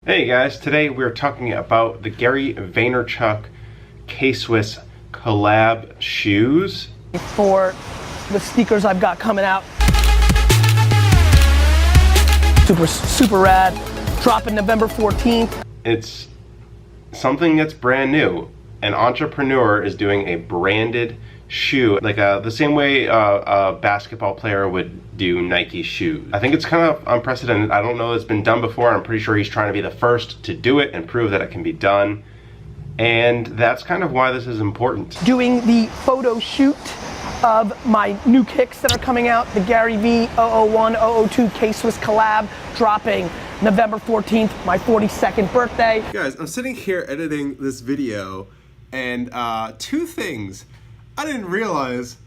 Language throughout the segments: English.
Hey guys, today we're talking about the Gary Vaynerchuk KSwiss Collab shoes. For the sneakers I've got coming out. Super rad. Dropping November 14th. It's something that's brand new. An entrepreneur is doing a branded shoe, like the same way a basketball player would do Nike shoes. I think it's kind of unprecedented. I don't know it's been done before. I'm pretty sure he's trying to be the first to do it and prove that it can be done. And that's kind of why this is important. Doing the photo shoot of my new kicks that are coming out, the Garyvee 001, 002 KSwiss collab, dropping November 14th, my 42nd birthday. Guys, I'm sitting here editing this video, and two things. I didn't realize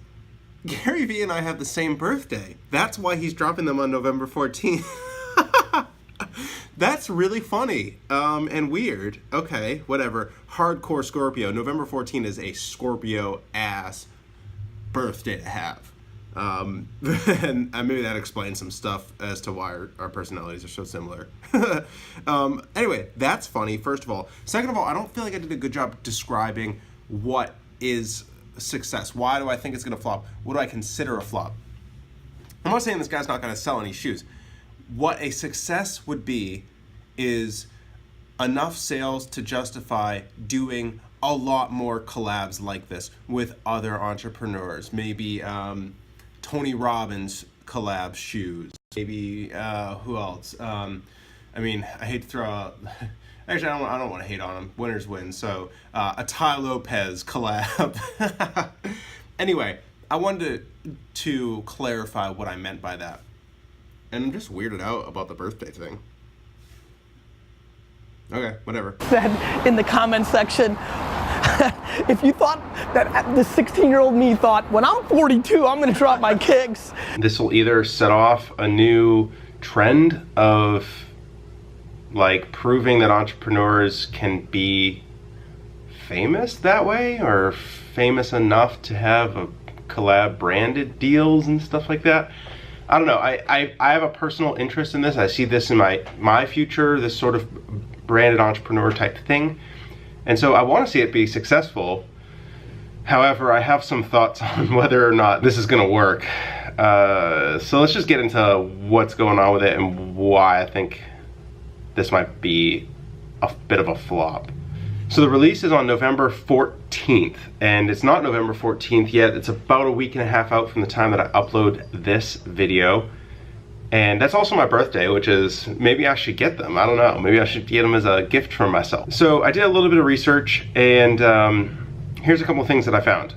Gary Vee and I have the same birthday. That's why he's dropping them on November 14th. That's really funny and weird. Okay, whatever. Hardcore Scorpio. November 14th is a Scorpio-ass birthday to have. And maybe that explains some stuff as to why our personalities are so similar. Anyway, that's funny, first of all. Second of all, I don't feel like I did a good job describing what is success. Why do I think it's going to flop? What do I consider a flop? I'm not saying this guy's not going to sell any shoes. What a success would be is enough sales to justify doing a lot more collabs like this with other entrepreneurs. Maybe Tony Robbins collab shoes. Maybe who else? I mean, I hate to throw out. Actually, I don't want to hate on him. Winners win. So a Ty Lopez collab. Anyway, I wanted to clarify what I meant by that. And I'm just weirded out about the birthday thing. Okay, whatever. Said in the comment section, if you thought that the 16-year-old me thought, when I'm 42, I'm gonna drop my kicks. This will either set off a new trend of like proving that entrepreneurs can be famous that way, or famous enough to have a collab branded deals and stuff like that. I don't know. I have a personal interest in this. I see this in my future, this sort of branded entrepreneur type thing. And so I want to see it be successful. However, I have some thoughts on whether or not this is going to work. So let's just get into what's going on with it and why I think this might be a bit of a flop. So the release is on November 14th, and it's not November 14th yet. It's about a week and a half out from the time that I upload this video. And that's also my birthday, which is, maybe I should get them. I don't know. Maybe I should get them as a gift for myself. So I did a little bit of research, and here's a couple of things that I found.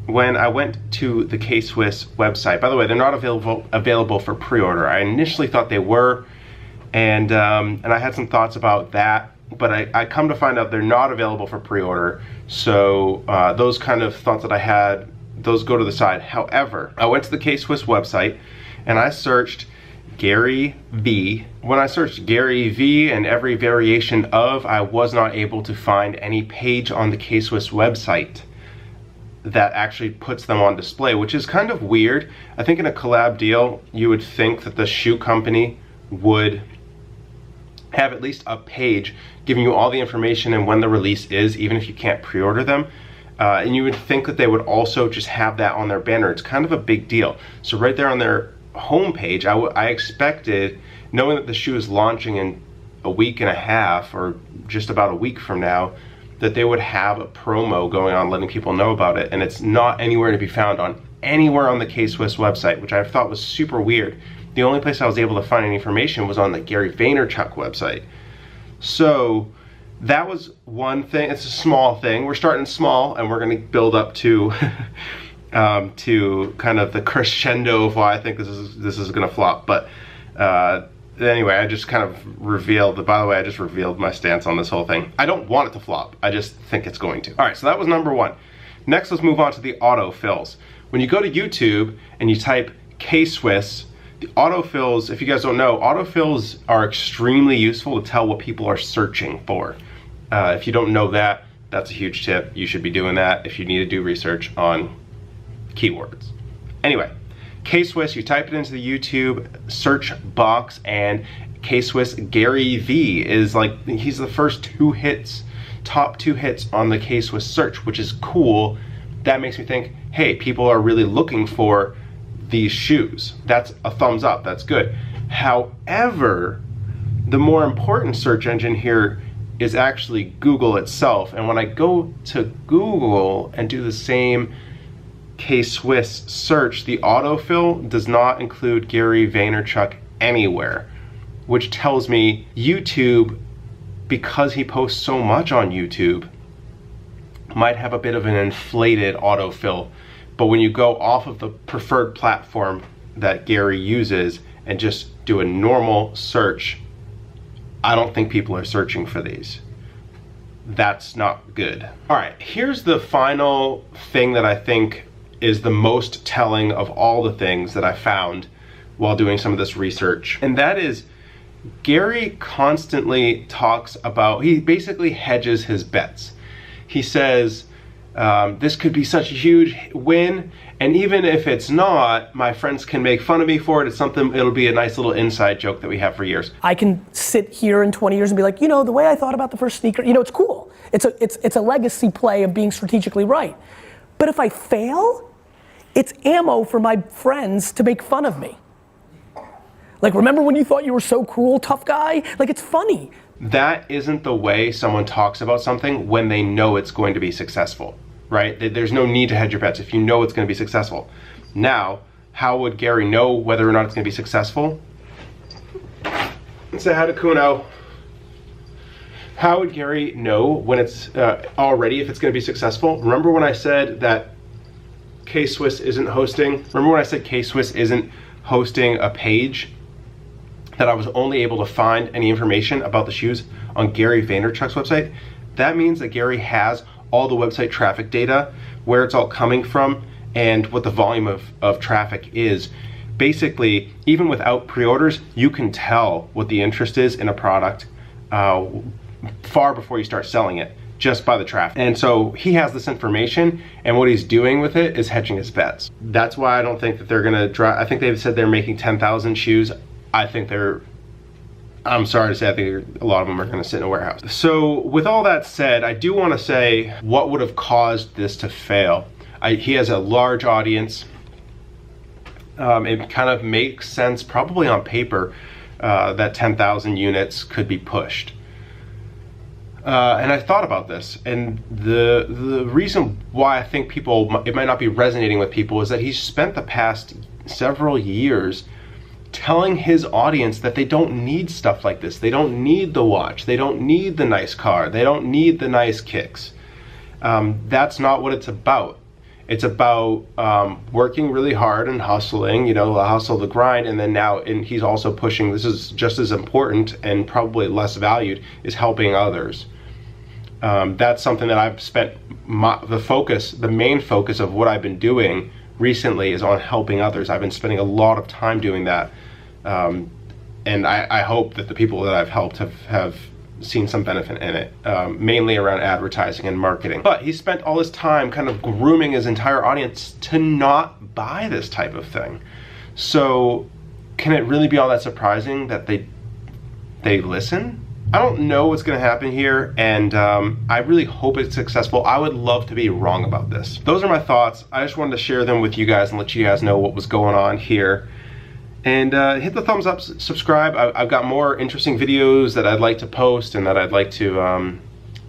When I went to the KSwiss website, by the way, they're not available for pre-order. I initially thought they were, and I had some thoughts about that, but I come to find out they're not available for pre-order. So those kind of thoughts that I had, those go to the side. However, I went to the KSwiss website and I searched Gary Vee. When I searched Gary Vee and every variation of, I was not able to find any page on the KSwiss website that actually puts them on display, which is kind of weird. I think in a collab deal, you would think that the shoe company would have at least a page giving you all the information and when the release is, even if you can't pre-order them. And you would think that they would also just have that on their banner. It's kind of a big deal. So right there on their homepage, I expected, knowing that the shoe is launching in a week and a half, or just about a week from now, that they would have a promo going on letting people know about it. And it's not anywhere to be found on anywhere on the KSwiss website, which I thought was super weird. The only place I was able to find any information was on the Gary Vaynerchuk website. So that was one thing. It's a small thing. We're starting small, and we're going to build up to to kind of the crescendo of why I think this is going to flop. But anyway, I just kind of revealed. By the way, I just revealed my stance on this whole thing. I don't want it to flop. I just think it's going to. All right, so that was number one. Next, let's move on to the autofills. When you go to YouTube and you type KSwiss, the autofills, if you guys don't know, autofills are extremely useful to tell what people are searching for. If you don't know that, that's a huge tip. You should be doing that if you need to do research on keywords. Anyway, KSwiss, you type it into the YouTube search box and KSwiss Gary Vee is like, he's the first top two hits on the KSwiss search, which is cool. That makes me think, hey, people are really looking for these shoes. That's a thumbs up, that's good. However, the more important search engine here is actually Google itself. And when I go to Google and do the same KSwiss search, the autofill does not include Gary Vaynerchuk anywhere, which tells me YouTube, because he posts so much on YouTube, might have a bit of an inflated autofill. But when you go off of the preferred platform that Gary uses and just do a normal search, I don't think people are searching for these. That's not good. All right, here's the final thing that I think is the most telling of all the things that I found while doing some of this research. And that is, Gary constantly talks about, he basically hedges his bets. He says, this could be such a huge win, and even if it's not, my friends can make fun of me for it. It's something, it'll be a nice little inside joke that we have for years. I can sit here in 20 years and be like, you know, the way I thought about the first sneaker, you know, it's cool. It's a legacy play of being strategically right. But if I fail, it's ammo for my friends to make fun of me. Like, remember when you thought you were so cool, tough guy? Like, it's funny. That isn't the way someone talks about something when they know it's going to be successful, right? There's no need to hedge your bets if you know it's going to be successful. Now, how would Gary know whether or not it's going to be successful? Let's say hi to Kuno. How would Gary know when it's already, if it's going to be successful? Remember when I said that KSwiss isn't hosting? Remember when I said KSwiss isn't hosting a page? That I was only able to find any information about the shoes on Gary Vaynerchuk's website? That means that Gary has all the website traffic data, where it's all coming from, and what the volume of traffic is. Basically, even without pre-orders, you can tell what the interest is in a product far before you start selling it, just by the traffic. And so he has this information, and what he's doing with it is hedging his bets. That's why I don't think that they're gonna drive. I think they've said they're making 10,000 shoes. I think I'm sorry to say, I think a lot of them are going to sit in a warehouse. So with all that said, I do want to say what would have caused this to fail. He has a large audience. It kind of makes sense, probably on paper, that 10,000 units could be pushed. And I thought about this, and the reason why I think it might not be resonating with people is that he's spent the past several years telling his audience that they don't need stuff like this. They don't need the watch. They don't need the nice car. They don't need the nice kicks. That's not what it's about. It's about working really hard and hustling, you know, the hustle, the grind, and then and he's also pushing, this is just as important and probably less valued, is helping others. That's something that I've spent the main focus of what I've been doing recently is on helping others. I've been spending a lot of time doing that. And I hope that the people that I've helped have seen some benefit in it, mainly around advertising and marketing. But he spent all his time kind of grooming his entire audience to not buy this type of thing. So can it really be all that surprising that they listen? I don't know what's going to happen here, and I really hope it's successful. I would love to be wrong about this. Those are my thoughts. I just wanted to share them with you guys and let you guys know what was going on here. And hit the thumbs up, subscribe. I've got more interesting videos that I'd like to post and that I'd like to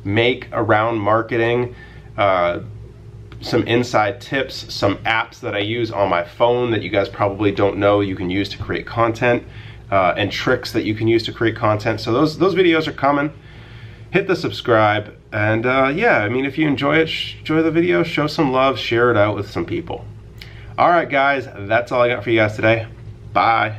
make around marketing. Some inside tips, some apps that I use on my phone that you guys probably don't know you can use to create content. And tricks that you can use to create content. So those videos are coming. Hit the subscribe, and yeah, I mean, if you enjoy it, enjoy the video, show some love, share it out with some people. All right, guys, that's all I got for you guys today. Bye.